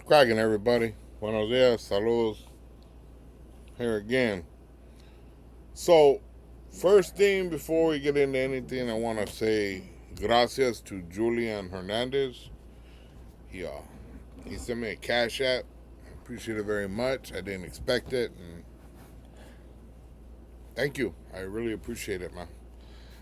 Cracking, everybody. Buenos dias, saludos. Here again. So, first thing before we get into anything, I want to say gracias to Julian Hernandez. He uh, he sent me a cash app. I appreciate it very much. I didn't expect it, and thank you. I really appreciate it, man.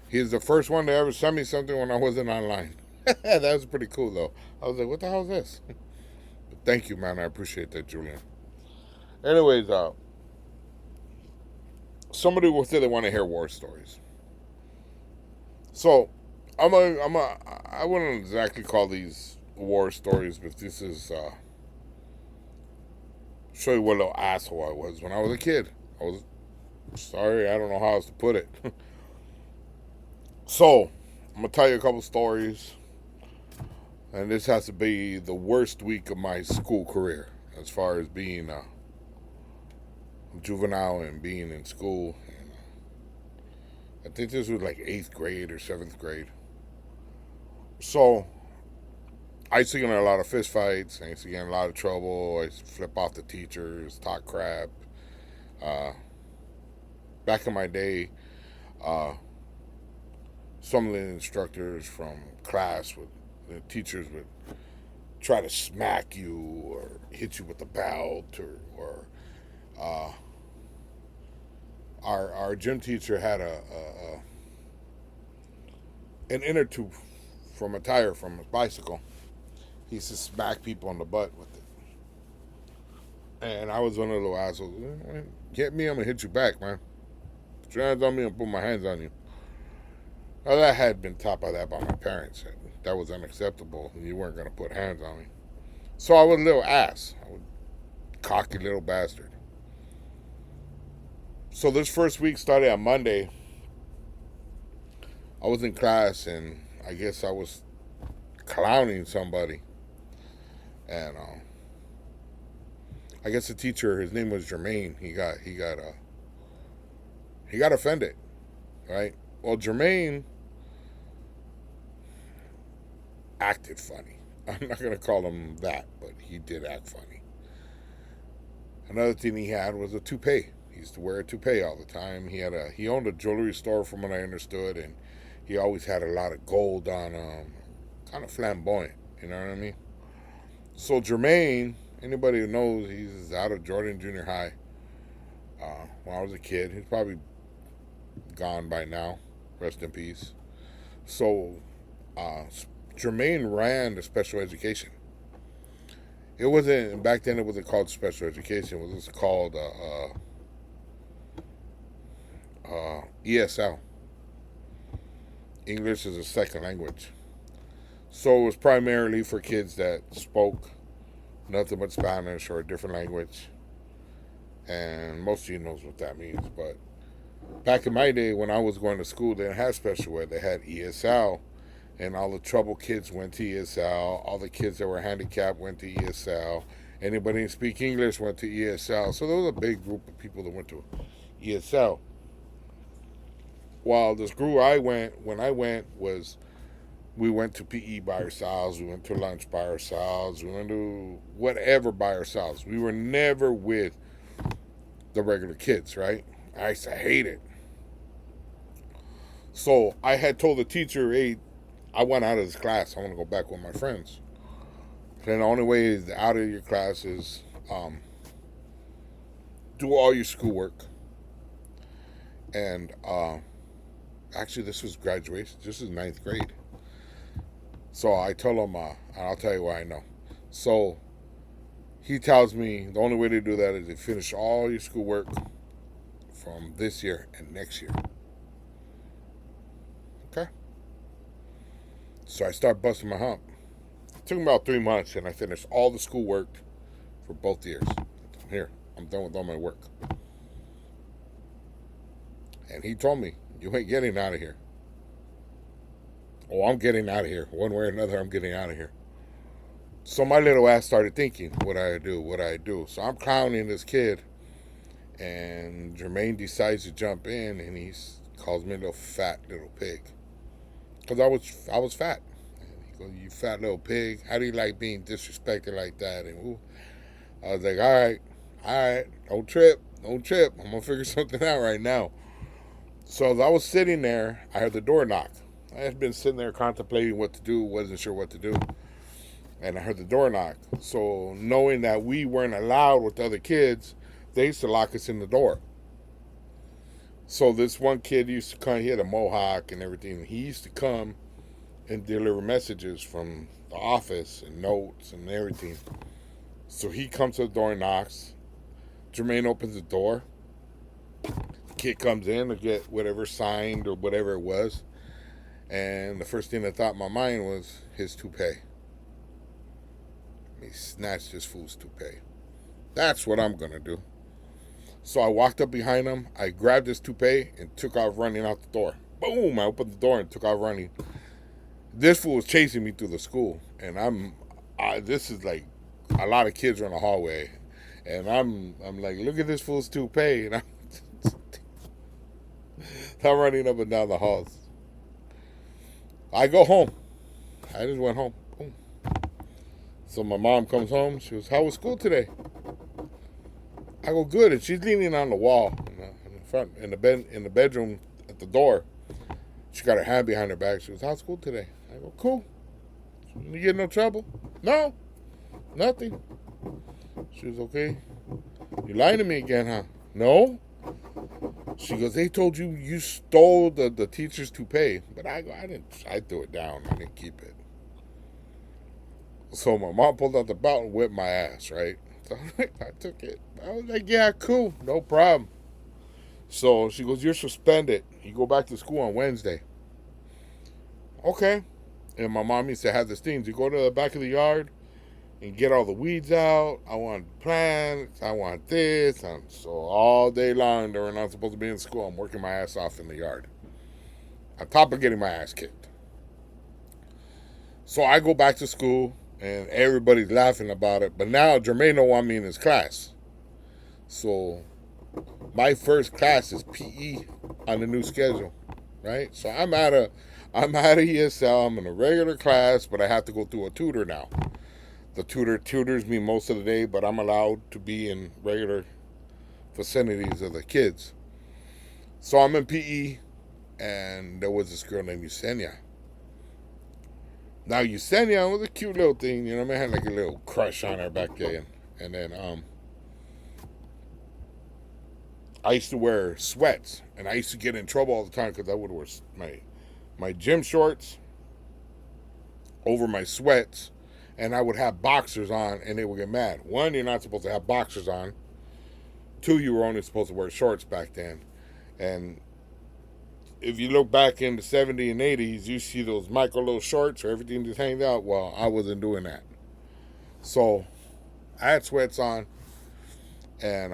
He's the first one to ever send me something when I wasn't online. That was pretty cool, though. I was like, "What the hell is this?" But thank you, man. I appreciate that, Julian. Anyways, somebody will say they want to hear war stories. So I wouldn't exactly call these war stories, but this is show you what a little asshole I was when I was a kid. I was sorry, I don't know how else to put it. So I'm gonna tell you a couple stories, and this has to be the worst week of my school career as far as being a juvenile and being in school. And I think this was like 8th grade or 7th grade. So I used to get in a lot of fist fights. I used to get in a lot of trouble. I used to flip off the teachers, talk crap. Uh, Back in my day, uh, some of the instructors from class would, the teachers would try to smack you or hit you with a belt, or uh, our gym teacher had an inner tube from a tire from a bicycle. He used to smack people on the butt with it. And I was one of the little assholes. Get me, I'm gonna hit you back, man. Put your hands on me and put my hands on you. Now that had been taught by my parents. That was unacceptable. You weren't gonna put hands on me. So I was a little ass. I was a cocky little bastard. So this first week started on Monday. I was in class and I guess I was clowning somebody. And I guess the teacher, his name was Jermaine. He got offended, right? Well, Jermaine acted funny. I'm not gonna call him that, but he did act funny. Another thing he had was a toupee. He used to wear a toupee all the time. He owned a jewelry store, from what I understood, and he always had a lot of gold on him, kind of flamboyant. You know what I mean? So Jermaine, anybody who knows, he's out of Jordan Junior High. When I was a kid, he's probably gone by now. Rest in peace. So uh, Jermaine ran the special education. It wasn't back then. It wasn't called special education. It was called ESL, English as a second language. So it was primarily for kids that spoke nothing but Spanish or a different language, and most of you knows what that means. But back in my day, when I was going to school, they didn't have special ed. They had ESL, and all the trouble kids went to ESL. All the kids that were handicapped went to ESL. Anybody who speak English went to ESL. So there was a big group of people that went to ESL. While the school when I went, was we went to PE by ourselves. We went to lunch by ourselves. We went to whatever by ourselves. We were never with the regular kids, right? I used to hate it. So I had told the teacher, hey, I went out of this class. I want to go back with my friends. And the only way is out of your class is do all your schoolwork. And actually, this was graduation. This is 9th grade. So I told him, and I'll tell you why I know. So he tells me the only way to do that is to finish all your schoolwork from this year and next year. Okay? So I start busting my hump. It took me about 3 months, and I finished all the schoolwork for both years. I'm here. I'm done with all my work. And he told me, you ain't getting out of here. Oh, I'm getting out of here. One way or another, I'm getting out of here. So my little ass started thinking, what I do, what I do. So I'm clowning this kid, and Jermaine decides to jump in, and he calls me a little fat little pig, because I was fat. And he goes, you fat little pig. How do you like being disrespected like that? And ooh. I was like, all right, don't trip. I'm going to figure something out right now. So as I was sitting there, I heard the door knock. I had been sitting there contemplating what to do, wasn't sure what to do. And I heard the door knock. So knowing that we weren't allowed with the other kids, they used to lock us in the door. So this one kid used to come, he had a mohawk and everything. He used to come and deliver messages from the office and notes and everything. So he comes to the door and knocks. Jermaine opens the door. The kid comes in to get whatever signed or whatever it was. And the first thing that thought in my mind was his toupee. He snatched this fool's toupee. That's what I'm going to do. So I walked up behind him. I grabbed his toupee and took off running out the door. Boom! I opened the door and took off running. This fool was chasing me through the school. And this is like a lot of kids are in the hallway. And I'm like, look at this fool's toupee. And I'm running up and down the halls. I go home. I just went home. Boom. So my mom comes home. She goes, how was school today? I go, good. And she's leaning on the wall in front, in the bedroom at the door. She got her hand behind her back. She goes, how's school today? I go, cool. You get no trouble? No, nothing. She was okay. You lying to me again, huh? No. She goes, they told you you stole the teacher's toupee. But I go, I didn't. I threw it down. I didn't keep it. So my mom pulled out the belt and whipped my ass, right? So I took it. I was like, yeah, cool. No problem. So she goes, you're suspended. You go back to school on Wednesday. Okay. And my mom used to have this thing. You go to the back of the yard and get all the weeds out. I want plants. I want this. And so all day long, they were not supposed to be in school. I'm working my ass off in the yard. On top of getting my ass kicked. So I go back to school, and everybody's laughing about it. But now Jermaine don't want me in his class. So my first class is PE on the new schedule, right? So I'm out of ESL. I'm in a regular class, but I have to go through a tutor now. The tutor tutors me most of the day, but I'm allowed to be in regular vicinities of the kids. So I'm in PE, and there was this girl named Yesenia. Now Yesenia was a cute little thing, you know what I mean? I had like a little crush on her back then. And then I used to wear sweats, and I used to get in trouble all the time because I would wear my gym shorts over my sweats, and I would have boxers on, and they would get mad. One, you're not supposed to have boxers on. Two, you were only supposed to wear shorts back then. And if you look back in the 70s and 80s, you see those micro little shorts where everything just hangs out. Well, I wasn't doing that. So I had sweats on, and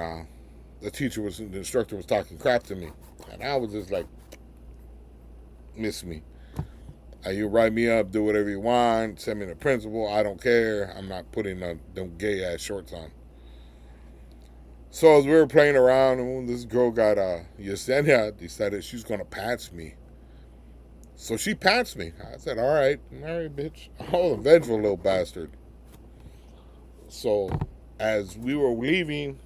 the instructor was talking crap to me. And I was just like, miss me. You write me up, do whatever you want, send me to the principal. I don't care. I'm not putting them gay ass shorts on. So as we were playing around, and when this girl got Yesenia decided she's gonna pants me. So she pants me. I said, all right, bitch. Oh, a vengeful little bastard. So as we were leaving,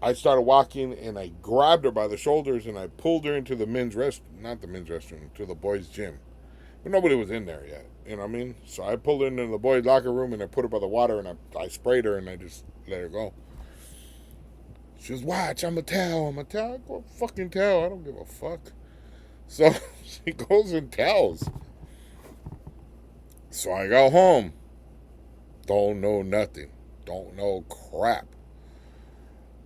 I started walking, and I grabbed her by the shoulders, and I pulled her into the to the boys' gym. But nobody was in there yet, you know what I mean? So I pulled her into the boys' locker room, and I put her by the water, and I sprayed her, and I just let her go. She was, watch, I'm going to tell. I go fucking tell. I don't give a fuck. So she goes and tells. So I go home. Don't know nothing. Don't know crap.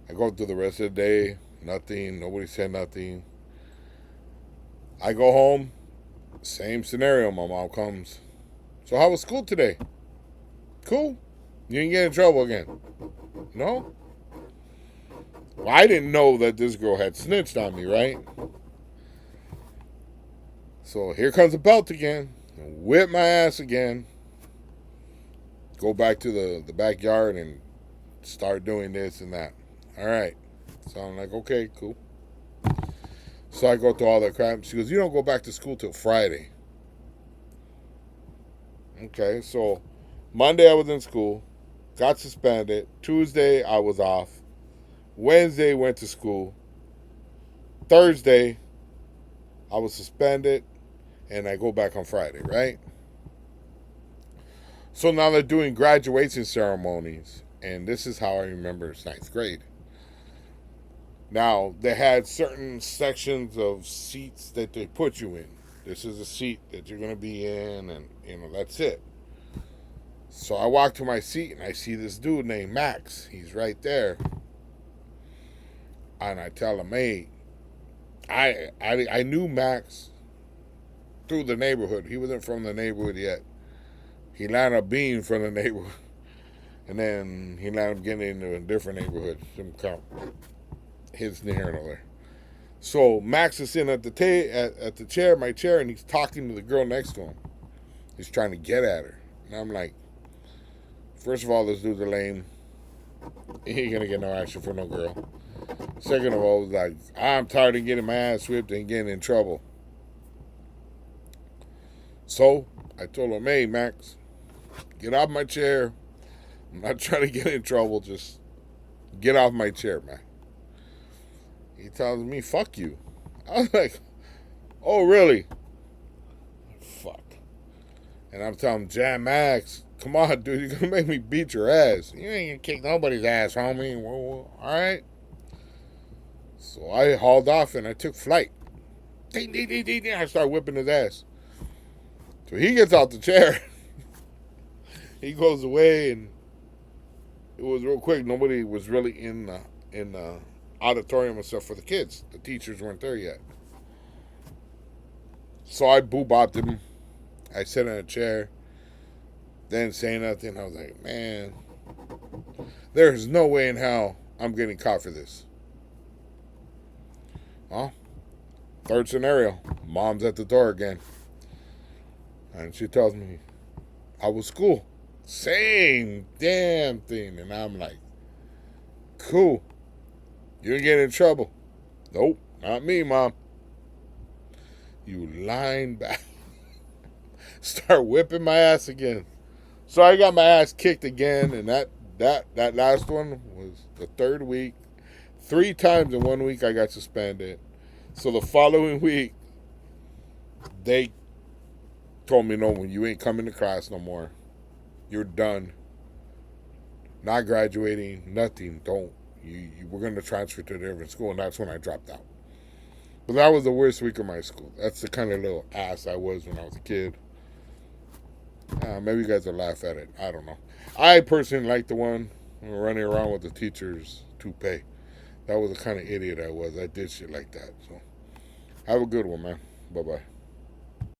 I go through the rest of the day. Nothing. Nobody said nothing. I go home. Same scenario. My mom comes. So how was school today? Cool. You didn't get in trouble again? No? Well, I didn't know that this girl had snitched on me, right? So here comes the belt again. Whip my ass again. Go back to the backyard and start doing this and that. All right. So I'm like, okay, cool. So I go through all that crap. She goes, you don't go back to school till Friday. Okay, so Monday I was in school, got suspended. Tuesday I was off. Wednesday went to school. Thursday I was suspended, and I go back on Friday, right? So now they're doing graduation ceremonies, and this is how I remember it's ninth grade. Now, they had certain sections of seats that they put you in. This is a seat that you're going to be in, and, that's it. So I walk to my seat, and I see this dude named Max. He's right there. And I tell him, hey, I knew Max through the neighborhood. He wasn't from the neighborhood yet. He landed up being from the neighborhood. And then he landed up getting into a different neighborhood. Some kind of his near and there. So Max is sitting at the chair, my chair, and he's talking to the girl next to him. He's trying to get at her. And I'm like, first of all, this dude's a lame. He ain't gonna get no action for no girl. Second of all, like, I'm tired of getting my ass whipped and getting in trouble. So I told him, hey Max, get off my chair. I'm not trying to get in trouble. Just get off my chair, man. He tells me, fuck you. I was like, oh, really? Fuck. And I'm telling him, Jam Max, come on, dude, you're going to make me beat your ass. You ain't going to kick nobody's ass, homie. Whoa. All right? So I hauled off and I took flight. Ding, ding, ding, ding, ding. I started whipping his ass. So he gets out the chair. He goes away, and it was real quick. Nobody was really in the auditorium and stuff for the kids. The teachers weren't there yet. So I boo-bopped him. I sat in a chair. Didn't say nothing. I was like, man, there's no way in hell I'm getting caught for this. Well, third scenario. Mom's at the door again. And she tells me, I was cool. Same damn thing. And I'm like, cool. You didn't get in trouble. Nope, not me, Mom. You lying back. Start whipping my ass again. So I got my ass kicked again, and that last one was the third week. 3 times in 1 week I got suspended. So the following week, they told me, no, you ain't coming to class no more. You're done. Not graduating, nothing. Don't. We're going to transfer to a different school, and that's when I dropped out. But that was the worst week of my school. That's the kind of little ass I was when I was a kid. Maybe you guys will laugh at it. I don't know. I personally like the one running around with the teacher's toupee. That was the kind of idiot I was. I did shit like that. So have a good one, man. Bye-bye.